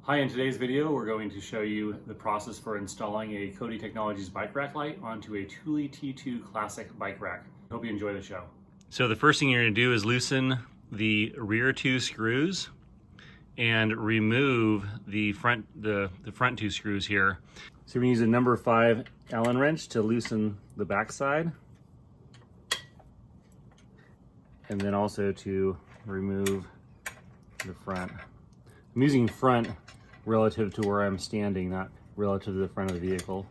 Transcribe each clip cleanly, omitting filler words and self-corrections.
Hi, in today's video, we're going to show you the process for installing a Kody Technologies bike rack light onto a Thule T2 Classic bike rack. Hope you enjoy the show. So the first thing you're going to do is loosen the rear two screws and remove the front two screws here. So we're going to use a number 5 Allen wrench to loosen the back side, and then also to remove the front. I'm using front relative to where I'm standing, not relative to the front of the vehicle.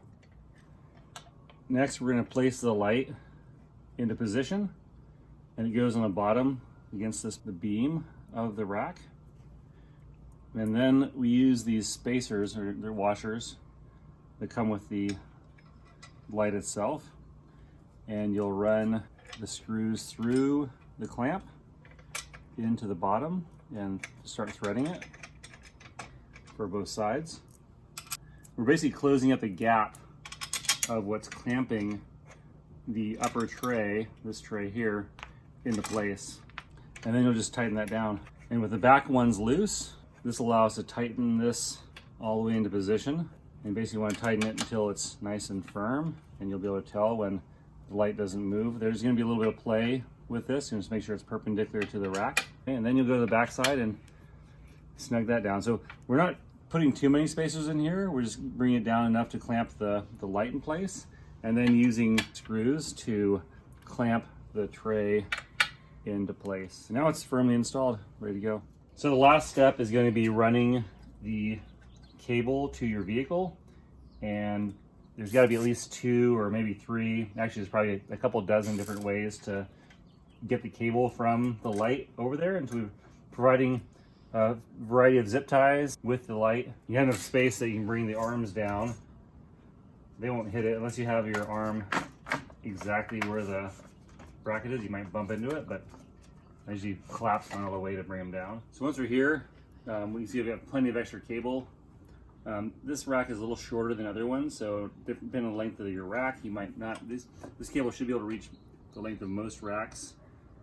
Next, we're going to place the light into position, and it goes on the bottom against the beam of the rack. And then we use these spacers, or they're washers, that come with the light itself. And you'll run the screws through the clamp into the bottom and start threading it for both sides. We're basically closing up the gap of what's clamping the upper tray, this tray here, into place. And then you'll just tighten that down. And with the back ones loose, this allows us to tighten this all the way into position. And basically want to tighten it until it's nice and firm, and you'll be able to tell when the light doesn't move. There's going to be a little bit of play with this, and just make sure it's perpendicular to the rack. Okay, and then you'll go to the back side and snug that down. So we're not putting too many spacers in here. We're just bringing it down enough to clamp the light in place, and then using screws to clamp the tray into place. So now it's firmly installed, ready to go. So the last step is going to be running the cable to your vehicle, and there's got to be at least 2 or maybe 3. Actually, there's probably a couple dozen different ways to get the cable from the light over there. And so we're providing a variety of zip ties with the light. You have enough space that you can bring the arms down. They won't hit it unless you have your arm exactly where the bracket is. You might bump into it, but I usually collapse on all the way to bring them down. So once we're here, we can see we have plenty of extra cable. This rack is a little shorter than other ones, so depending on the length of your rack, you might not, this cable should be able to reach the length of most racks.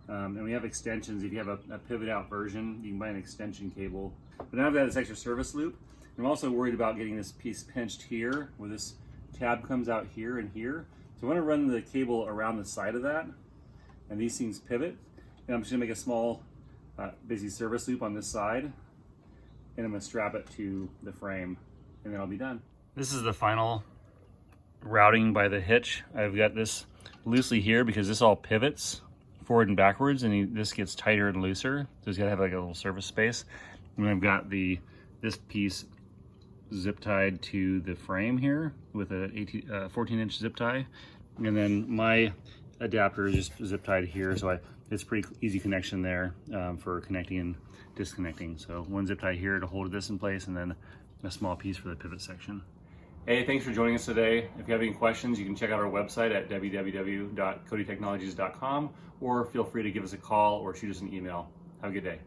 And we have extensions. If you have a pivot out version, you can buy an extension cable. But now I've got this extra service loop. I'm also worried about getting this piece pinched here, where this tab comes out here and here. So I want to run the cable around the side of that, and these things pivot. And I'm just gonna make a small, basically service loop on this side, and I'm gonna strap it to the frame, and then I'll be done. This is the final routing by the hitch. I've got this loosely here because this all pivots forward and backwards, and this gets tighter and looser. So it's got to have like a little surface space. And I've got this piece zip tied to the frame here with a 14-inch zip tie, and then my adapter is just zip tied here. So it's pretty easy connection there for connecting and disconnecting. So one zip tie here to hold this in place, and then a small piece for the pivot section. Hey, thanks for joining us today. If you have any questions, you can check out our website at www.kodytechnologies.com, or feel free to give us a call or shoot us an email. Have a good day.